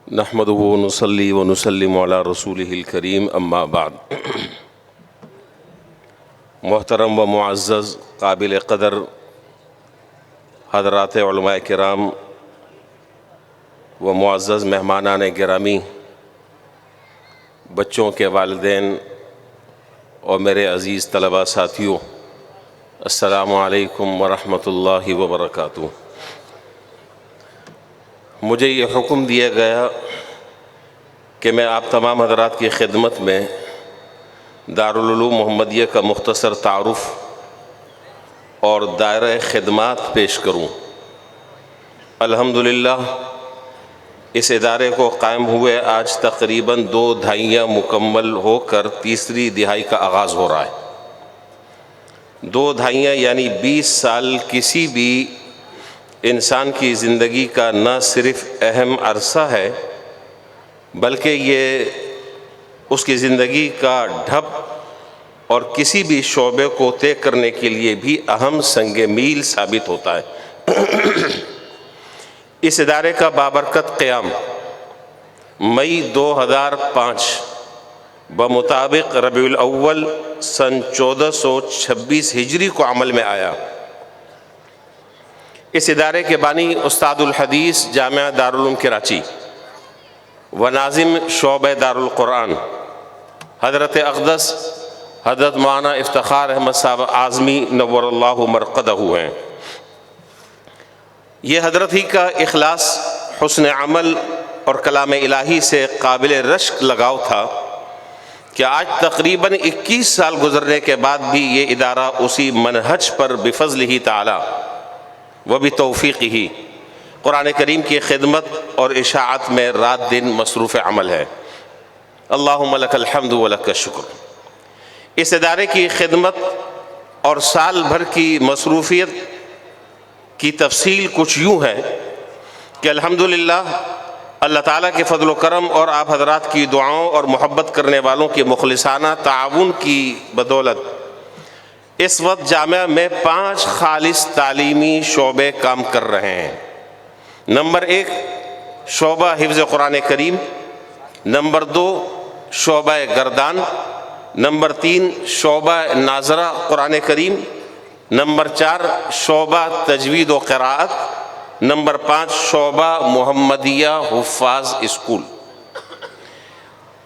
نحمدہ ونصلی ونسلم علی رسولہ الکریم اما بعد۔ محترم و معزز قابل قدر حضرات علماء کرام و معزز مہمانان گرامی، بچوں کے والدین اور میرے عزیز طلباء ساتھیوں، السلام علیکم ورحمۃ اللہ وبرکاتہ۔ مجھے یہ حکم دیا گیا کہ میں آپ تمام حضرات کی خدمت میں دارالعلوم محمدیہ کا مختصر تعارف اور دائرہ خدمات پیش کروں۔ الحمدللہ اس ادارے کو قائم ہوئے آج تقریباً 2 دہائیاں مکمل ہو کر تیسری دہائی کا آغاز ہو رہا ہے۔ 2 دہائیاں یعنی 20 سال کسی بھی انسان کی زندگی کا نہ صرف اہم عرصہ ہے بلکہ یہ اس کی زندگی کا ڈھب اور کسی بھی شعبے کو طے کرنے کے لیے بھی اہم سنگ میل ثابت ہوتا ہے۔ اس ادارے کا بابرکت قیام مئی 2005 بمطابق ربیع الاول سن 1426 ہجری کو عمل میں آیا۔ اس ادارے کے بانی استاد الحدیث جامعہ دارالعلوم کراچی و ناظم شعبہ دارالقرآن حضرت اقدس حضرت مولانا افتخار احمد صاحب اعظمی نور اللہ مرقدہ ہیں۔ یہ حضرت ہی کا اخلاص، حسن عمل اور کلام الہی سے قابل رشک لگاؤ تھا کہ آج تقریباً 21 سال گزرنے کے بعد بھی یہ ادارہ اسی منہج پر بفضلہ تعالی وہ بھی توفیق ہی قرآن کریم کی خدمت اور اشاعت میں رات دن مصروف عمل ہے۔ اللہم لک الحمد و لک الشکر۔ اس ادارے کی خدمت اور سال بھر کی مصروفیت کی تفصیل کچھ یوں ہے کہ الحمدللہ اللہ تعالیٰ کے فضل و کرم اور آپ حضرات کی دعاؤں اور محبت کرنے والوں کے مخلصانہ تعاون کی بدولت اس وقت جامعہ میں 5 خالص تعلیمی شعبے کام کر رہے ہیں۔ نمبر 1 شعبہ حفظ قرآن کریم، نمبر 2 شعبہ گردان، نمبر 3 شعبہ ناظرہ قرآن کریم، نمبر 4 شعبہ تجوید و قراءت، نمبر 5 شعبہ محمدیہ حفاظ اسکول۔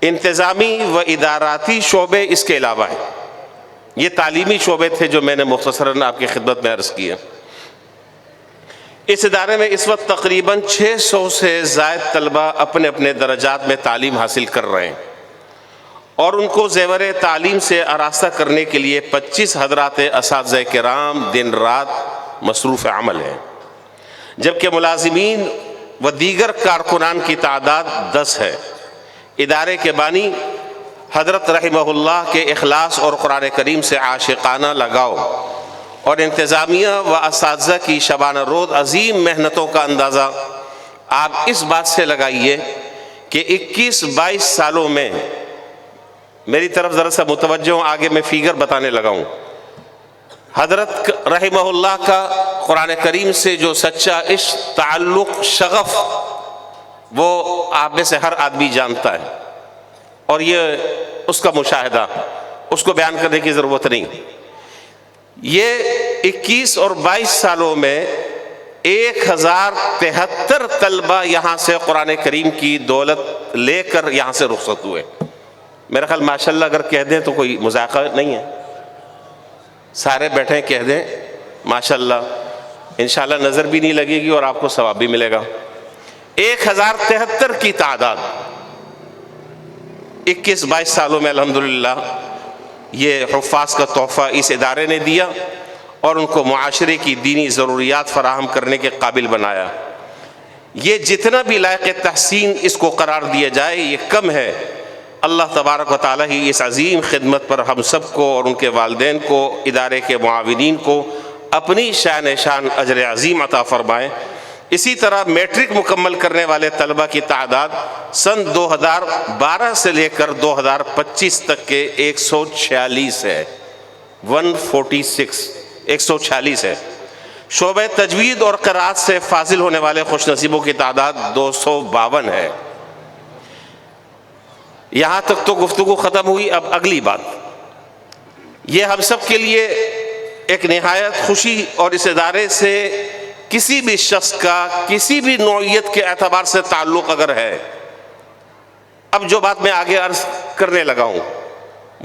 انتظامی و اداراتی شعبے اس کے علاوہ ہیں۔ یہ تعلیمی شعبے تھے جو میں نے مختصراً آپ کی خدمت میں عرض کیے۔ اس ادارے میں اس وقت تقریباً 600 سے زائد طلبہ اپنے اپنے درجات میں تعلیم حاصل کر رہے ہیں اور ان کو زیور تعلیم سے آراستہ کرنے کے لیے 25 حضرات اساتذہ کرام دن رات مصروف عمل ہیں، جبکہ ملازمین و دیگر کارکنان کی تعداد 10 ہے۔ ادارے کے بانی حضرت رحمہ اللہ کے اخلاص اور قرآن کریم سے عاشقانہ لگاؤ اور انتظامیہ و اساتذہ کی شبانہ رود عظیم محنتوں کا اندازہ آپ اس بات سے لگائیے کہ 21-22 سالوں میں، میری طرف ذرا سا متوجہ ہوں، آگے میں فیگر بتانے لگا ہوں، حضرت رحمہ اللہ کا قرآن کریم سے جو سچا عشق، تعلق، شغف، وہ آپ میں سے ہر آدمی جانتا ہے اور یہ اس کا مشاہدہ، اس کو بیان کرنے کی ضرورت نہیں۔ یہ 21 اور 22 سالوں میں 1073 طلبہ یہاں سے قرآن کریم کی دولت لے کر یہاں سے رخصت ہوئے۔ میرا خیال ماشاءاللہ اگر کہہ دیں تو کوئی مذاقہ نہیں ہے، سارے بیٹھے کہہ دیں ماشاءاللہ، انشاءاللہ نظر بھی نہیں لگے گی اور آپ کو ثواب بھی ملے گا۔ 1073 کی تعداد 21-22 سالوں میں الحمدللہ یہ حفاظ کا تحفہ اس ادارے نے دیا اور ان کو معاشرے کی دینی ضروریات فراہم کرنے کے قابل بنایا۔ یہ جتنا بھی لائق تحسین اس کو قرار دیا جائے یہ کم ہے۔ اللہ تبارک و تعالیٰ ہی اس عظیم خدمت پر ہم سب کو اور ان کے والدین کو، ادارے کے معاونین کو اپنی شان اجر عظیم عطا فرمائے۔ اسی طرح میٹرک مکمل کرنے والے طلبہ کی تعداد سن 2012 سے لے کر 2025 تک کے 146 ہے، 146 ہے۔ شعبہ تجوید اور قراءت سے فاضل ہونے والے خوش نصیبوں کی تعداد 252 ہے۔ یہاں تک تو گفتگو ختم ہوئی. اب اگلی بات، یہ ہم سب کے لیے ایک نہایت خوشی اور اس ادارے سے کسی بھی شخص کا کسی بھی نوعیت کے اعتبار سے تعلق اگر ہے، اب جو بات میں آگے عرض کرنے لگا ہوں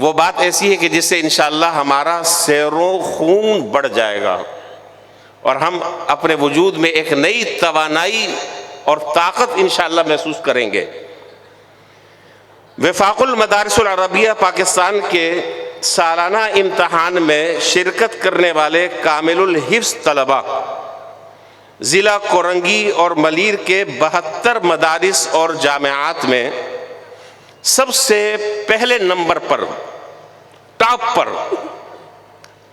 وہ بات ایسی ہے کہ جس سے انشاءاللہ ہمارا سیر و خون بڑھ جائے گا اور ہم اپنے وجود میں ایک نئی توانائی اور طاقت انشاءاللہ محسوس کریں گے. وفاق المدارس العربیہ پاکستان کے سالانہ امتحان میں شرکت کرنے والے کامل الحفظ طلبہ ضلع کورنگی اور ملیر کے 72 مدارس اور جامعات میں سب سے پہلے نمبر پر، ٹاپ پر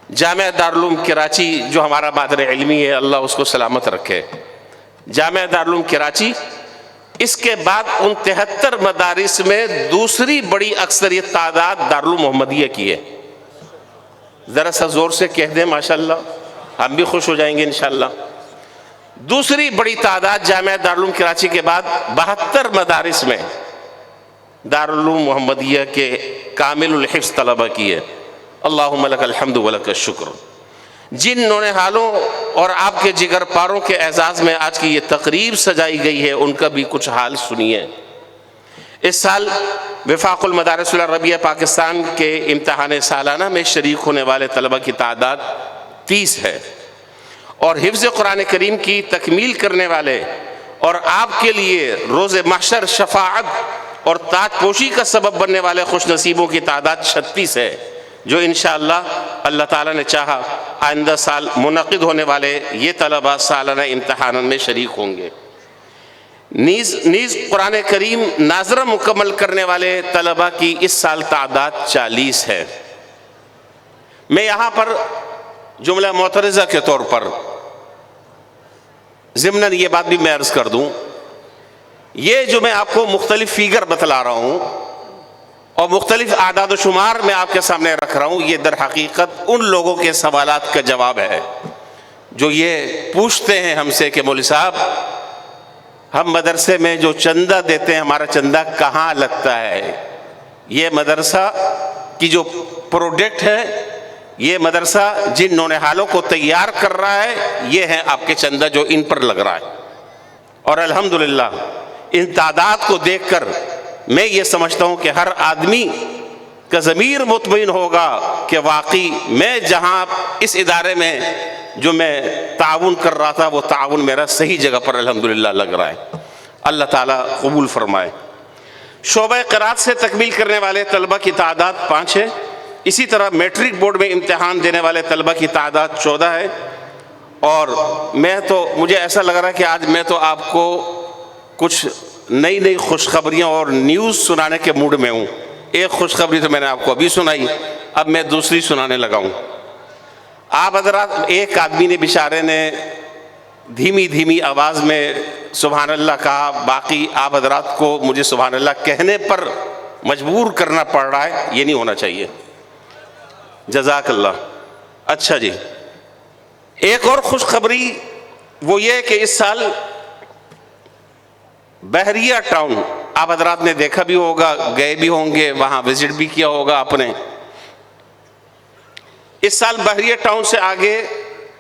جامعہ دارالعلوم کراچی، جو ہمارا مادر علمی ہے، اللہ اس کو سلامت رکھے. جامعہ دارالعلوم کراچی، اس کے بعد 73 مدارس میں دوسری بڑی اکثریت تعداد دارالعلوم محمدیہ کی ہے. ذرا سا زور سے کہہ دیں ماشاءاللہ، ہم بھی خوش ہو جائیں گے انشاءاللہ. دوسری بڑی تعداد جامعہ دارالعلوم کراچی کے بعد 72 مدارس میں دارالعلوم محمدیہ کے کامل الحفظ طلبہ کی ہے. اللہم لک الحمد ولک الشکر. جن نونہالوں اور آپ کے جگر پاروں کے اعزاز میں آج کی یہ تقریب سجائی گئی ہے، ان کا بھی کچھ حال سنیے. اس سال وفاق المدارس العربیہ پاکستان کے امتحان سالانہ میں شریک ہونے والے طلبہ کی تعداد 30 ہے اور حفظ قرآن کریم کی تکمیل کرنے والے اور آپ کے لیے روز محشر شفاعت اور تاج پوشی کا سبب بننے والے خوش نصیبوں کی تعداد 36 ہے، جو انشاءاللہ اللہ تعالیٰ نے چاہا آئندہ سال منعقد ہونے والے یہ طلبہ سالانہ امتحان میں شریک ہوں گے. نیز قرآن کریم ناظرہ مکمل کرنے والے طلبہ کی اس سال تعداد 40 ہے. میں یہاں پر جملہ معترضہ کے طور پر ضمناً یہ بات بھی میں عرض کر دوں، یہ جو میں آپ کو مختلف فیگر بتلا رہا ہوں اور مختلف اعداد و شمار میں آپ کے سامنے رکھ رہا ہوں، یہ در حقیقت ان لوگوں کے سوالات کا جواب ہے جو یہ پوچھتے ہیں ہم سے کہ مولوی صاحب، ہم مدرسے میں جو چندہ دیتے ہیں ہمارا چندہ کہاں لگتا ہے؟ یہ مدرسہ کی جو پروڈکٹ ہے، یہ مدرسہ جن نونہالوں کو تیار کر رہا ہے، یہ ہے آپ کے چندہ جو ان پر لگ رہا ہے. اور الحمدللہ ان تعداد کو دیکھ کر میں یہ سمجھتا ہوں کہ ہر آدمی کا ضمیر مطمئن ہوگا کہ واقعی میں جہاں اس ادارے میں جو میں تعاون کر رہا تھا وہ تعاون میرا صحیح جگہ پر الحمدللہ لگ رہا ہے. اللہ تعالیٰ قبول فرمائے. شعبہ قرات سے تکمیل کرنے والے طلبہ کی تعداد 5 ہے. اسی طرح میٹرک بورڈ میں امتحان دینے والے طلبہ کی تعداد 14 ہے. اور مجھے ایسا لگ رہا ہے کہ آج میں تو آپ کو کچھ نئی خوشخبریاں اور نیوز سنانے کے موڈ میں ہوں. ایک خوشخبری تو میں نے آپ کو ابھی سنائی، اب میں دوسری سنانے لگا ہوں. آپ حضرات، ایک آدمی نے بیچارے نے دھیمی آواز میں سبحان اللہ کہا، باقی آپ حضرات کو مجھے سبحان اللہ کہنے پر مجبور کرنا پڑ رہا ہے. یہ نہیں ہونا چاہیے. جزاک اللہ. اچھا جی، ایک اور خوشخبری وہ یہ کہ اس سال بحریہ ٹاؤن، آپ حضرات نے دیکھا بھی ہوگا، گئے بھی ہوں گے، وہاں وزٹ بھی کیا ہوگا آپ نے. اس سال بحریہ ٹاؤن سے آگے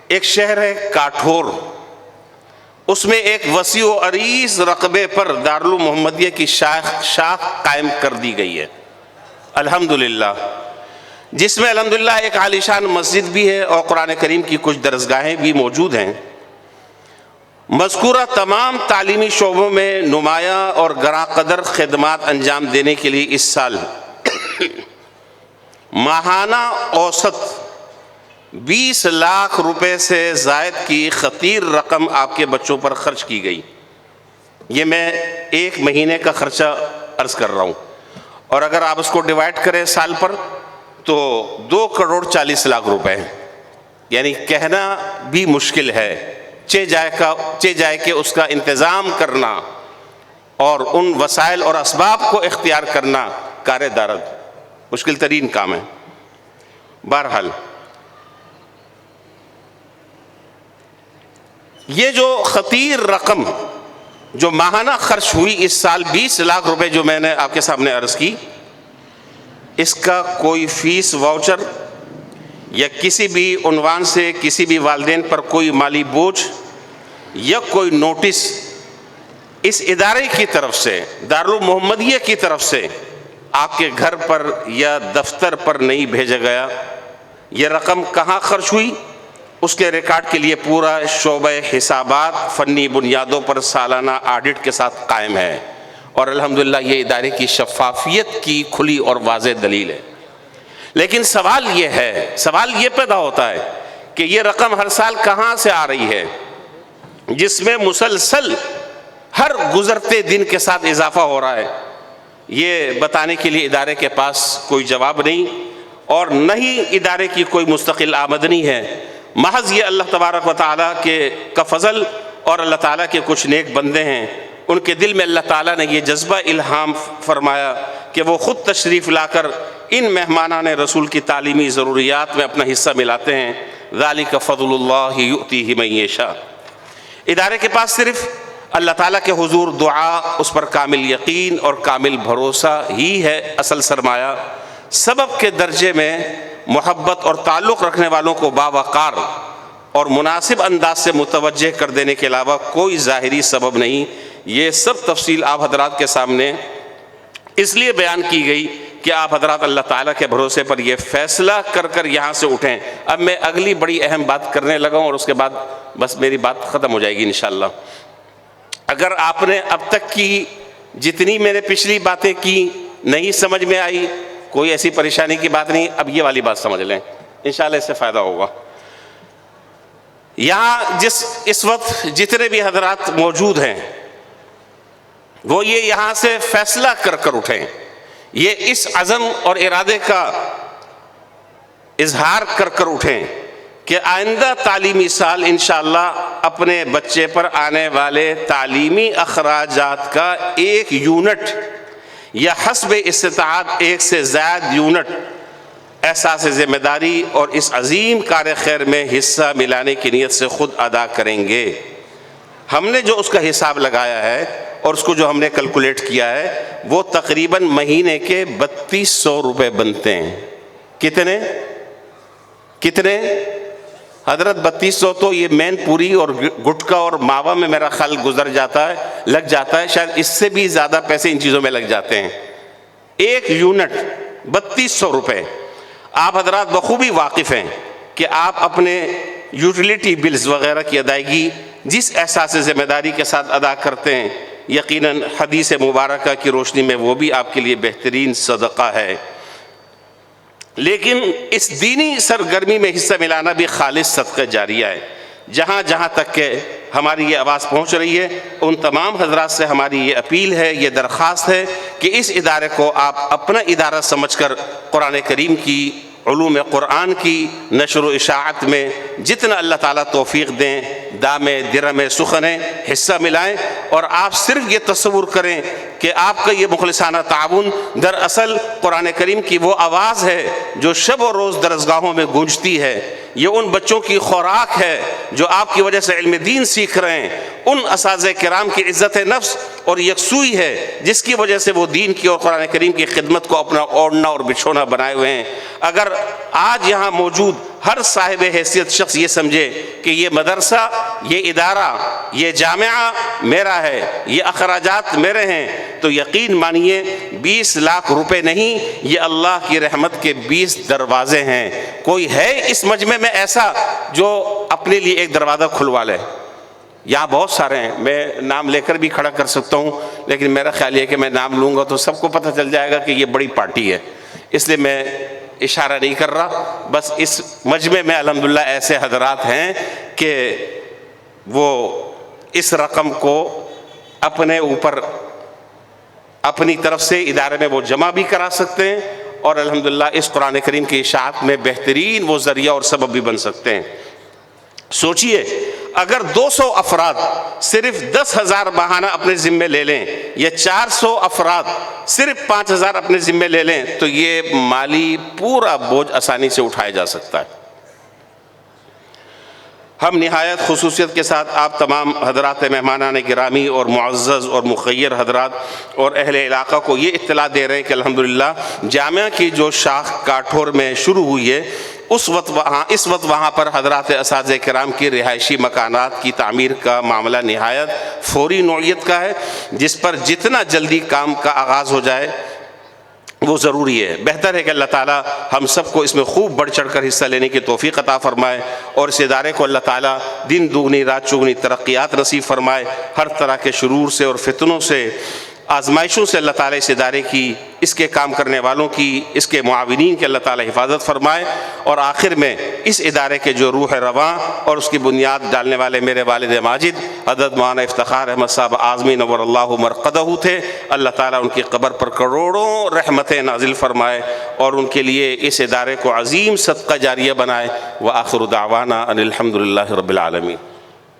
ایک شہر ہے کاٹھور، اس میں ایک وسیع و عریض رقبے پر دارالعلوم محمدیہ کی شاخ قائم کر دی گئی ہے الحمدللہ، جس میں الحمدللہ ایک عالیشان مسجد بھی ہے اور قرآن کریم کی کچھ درسگاہیں بھی موجود ہیں. مذکورہ تمام تعلیمی شعبوں میں نمایاں اور گراں قدر خدمات انجام دینے کے لیے اس سال ماہانہ اوسط 20 لاکھ روپے سے زائد کی خطیر رقم آپ کے بچوں پر خرچ کی گئی. یہ میں ایک مہینے کا خرچہ عرض کر رہا ہوں، اور اگر آپ اس کو ڈیوائڈ کریں سال پر تو 2 کروڑ 40 لاکھ روپے ہیں. یعنی کہنا بھی مشکل ہے، چہ جائے کہ اس کا انتظام کرنا اور ان وسائل اور اسباب کو اختیار کرنا کار دارد مشکل ترین کام ہے. بہرحال یہ جو خطیر رقم جو ماہانہ خرچ ہوئی اس سال 20 لاکھ روپے جو میں نے آپ کے سامنے عرض کی، اس کا کوئی فیس واؤچر یا کسی بھی عنوان سے کسی بھی والدین پر کوئی مالی بوجھ یا کوئی نوٹس اس ادارے کی طرف سے، دارالمحمدیہ کی طرف سے آپ کے گھر پر یا دفتر پر نہیں بھیجا گیا۔ یہ رقم کہاں خرچ ہوئی اس کے ریکارڈ کے لیے پورا شعبہ حسابات فنی بنیادوں پر سالانہ آڈٹ کے ساتھ قائم ہے، اور الحمدللہ یہ ادارے کی شفافیت کی کھلی اور واضح دلیل ہے۔ لیکن سوال یہ پیدا ہوتا ہے کہ یہ رقم ہر سال کہاں سے آ رہی ہے جس میں مسلسل ہر گزرتے دن کے ساتھ اضافہ ہو رہا ہے؟ یہ بتانے کے لیے ادارے کے پاس کوئی جواب نہیں، اور نہ ہی ادارے کی کوئی مستقل آمدنی ہے۔ محض یہ اللہ تبارک و تعالیٰ کا فضل اور اللہ تعالیٰ کے کچھ نیک بندے ہیں، ان کے دل میں اللہ تعالیٰ نے یہ جذبہ الہام فرمایا کہ وہ خود تشریف لا کر ان مہمانان رسول کی تعلیمی ضروریات میں اپنا حصہ ملاتے ہیں۔ ذالک فضل اللہ یؤتیہ من یشاء۔ ادارے کے پاس صرف اللہ تعالیٰ کے حضور دعا، اس پر کامل یقین اور کامل بھروسہ ہی ہے اصل سرمایہ۔ سبب کے درجے میں محبت اور تعلق رکھنے والوں کو باوقار اور مناسب انداز سے متوجہ کر دینے کے علاوہ کوئی ظاہری سبب نہیں۔ یہ سب تفصیل آپ حضرات کے سامنے اس لیے بیان کی گئی کہ آپ حضرات اللہ تعالیٰ کے بھروسے پر یہ فیصلہ کر یہاں سے اٹھیں۔ اب میں اگلی بڑی اہم بات کرنے لگا ہوں اور اس کے بعد بس میری بات ختم ہو جائے گی انشاءاللہ۔ اگر آپ نے اب تک کی جتنی میں نے پچھلی باتیں کی نہیں سمجھ میں آئی، کوئی ایسی پریشانی کی بات نہیں، اب یہ والی بات سمجھ لیں، انشاءاللہ اس سے فائدہ ہوگا۔ یہاں اس وقت جتنے بھی حضرات موجود ہیں وہ یہ یہاں سے فیصلہ کر اٹھیں، یہ اس عزم اور ارادے کا اظہار کر اٹھیں کہ آئندہ تعلیمی سال انشاءاللہ اپنے بچے پر آنے والے تعلیمی اخراجات کا 1 یونٹ یا حسب استطاعت 1 سے زائد یونٹ احساس ذمہ داری اور اس عظیم کار خیر میں حصہ ملانے کی نیت سے خود ادا کریں گے۔ ہم نے جو اس کا حساب لگایا ہے اور اس کو جو ہم نے کیلکولیٹ کیا ہے وہ تقریباً مہینے کے 3200 روپے بنتے ہیں۔ کتنے حضرت 3200 تو یہ مین پوری اور گٹکا اور ماوا میں میرا خیال لگ جاتا ہے، شاید اس سے بھی زیادہ پیسے ان چیزوں میں لگ جاتے ہیں۔ 1 یونٹ 3200 روپے۔ آپ حضرات بخوبی واقف ہیں کہ آپ اپنے یوٹیلیٹی بلز وغیرہ کی ادائیگی جس احساس ذمہ داری کے ساتھ ادا کرتے ہیں، یقیناً حدیث مبارکہ کی روشنی میں وہ بھی آپ کے لیے بہترین صدقہ ہے۔ لیکن اس دینی سرگرمی میں حصہ ملانا بھی خالص صدقہ جاریہ ہے۔ جہاں جہاں تک کہ ہماری یہ آواز پہنچ رہی ہے ان تمام حضرات سے ہماری یہ اپیل ہے، یہ درخواست ہے کہ اس ادارے کو آپ اپنا ادارہ سمجھ کر قرآن کریم کی، علوم قرآن کی نشر و اشاعت میں جتنا اللہ تعالیٰ توفیق دیں، دامے درم سخنیں حصہ ملائیں، اور آپ صرف یہ تصور کریں کہ آپ کا یہ مخلصانہ تعاون دراصل قرآن کریم کی وہ آواز ہے جو شب و روز درسگاہوں میں گونجتی ہے، یہ ان بچوں کی خوراک ہے جو آپ کی وجہ سے علم دین سیکھ رہے ہیں، ان اساتذہ کرام کی عزت نفس اور یکسوئی ہے جس کی وجہ سے وہ دین کی اور قرآن کریم کی خدمت کو اپنا اوڑھنا اور بچھونا بنائے ہوئے ہیں۔ اگر آج یہاں موجود ہر صاحب حیثیت شخص یہ سمجھے کہ یہ مدرسہ، یہ ادارہ، یہ جامعہ میرا ہے، یہ اخراجات میرے ہیں، تو یقین مانیے 20 لاکھ روپے نہیں، یہ اللہ کی رحمت کے 20 دروازے ہیں۔ کوئی ہے اس مجمع میں ایسا جو اپنے لیے ایک دروازہ کھلوا لے؟ یہاں بہت سارے ہیں، میں نام لے کر بھی کھڑا کر سکتا ہوں، لیکن میرا خیال یہ کہ میں نام لوں گا تو سب کو پتہ چل جائے گا کہ یہ بڑی پارٹی ہے، اس لیے میں اشارہ نہیں کر رہا۔ بس اس مجمع میں الحمدللہ ایسے حضرات ہیں کہ وہ اس رقم کو اپنے اوپر اپنی طرف سے ادارے میں وہ جمع بھی کرا سکتے ہیں، اور الحمدللہ اس قرآن کریم کی اشاعت میں بہترین وہ ذریعہ اور سبب بھی بن سکتے ہیں۔ سوچئے اگر 200 افراد صرف 10,000 ماہانہ اپنے ذمے لے لیں، یا 400 افراد صرف 5,000 اپنے ذمے لے لیں، تو یہ مالی پورا بوجھ آسانی سے اٹھایا جا سکتا ہے۔ ہم نہایت خصوصیت کے ساتھ آپ تمام حضرات مہمانان گرامی اور معزز اور مخیر حضرات اور اہل علاقہ کو یہ اطلاع دے رہے ہیں کہ الحمدللہ جامعہ کی جو شاخ کاٹھور میں شروع ہوئی ہے اس وقت وہاں پر حضرات اساتذہ کرام کی رہائشی مکانات کی تعمیر کا معاملہ نہایت فوری نوعیت کا ہے، جس پر جتنا جلدی کام کا آغاز ہو جائے وہ ضروری ہے۔ بہتر ہے کہ اللہ تعالیٰ ہم سب کو اس میں خوب بڑھ چڑھ کر حصہ لینے کی توفیق عطا فرمائے، اور اس ادارے کو اللہ تعالیٰ دن دوگنی رات چوگنی ترقیات نصیب فرمائے، ہر طرح کے شرور سے اور فتنوں سے، آزمائشوں سے اللہ تعالیٰ اس ادارے کی، اس کے کام کرنے والوں کی، اس کے معاونین کی اللہ تعالیٰ حفاظت فرمائے، اور آخر میں اس ادارے کے جو روح رواں اور اس کی بنیاد ڈالنے والے میرے والد ماجد حضرت مولانا افتخار احمد صاحب اعظمی نور اللہ مرقدہ تھے، اللہ تعالیٰ ان کی قبر پر کروڑوں رحمتیں نازل فرمائے اور ان کے لیے اس ادارے کو عظیم صدقہ جاریہ بنائے۔ وآخر دعوانا ان الحمد للہ رب العالمین۔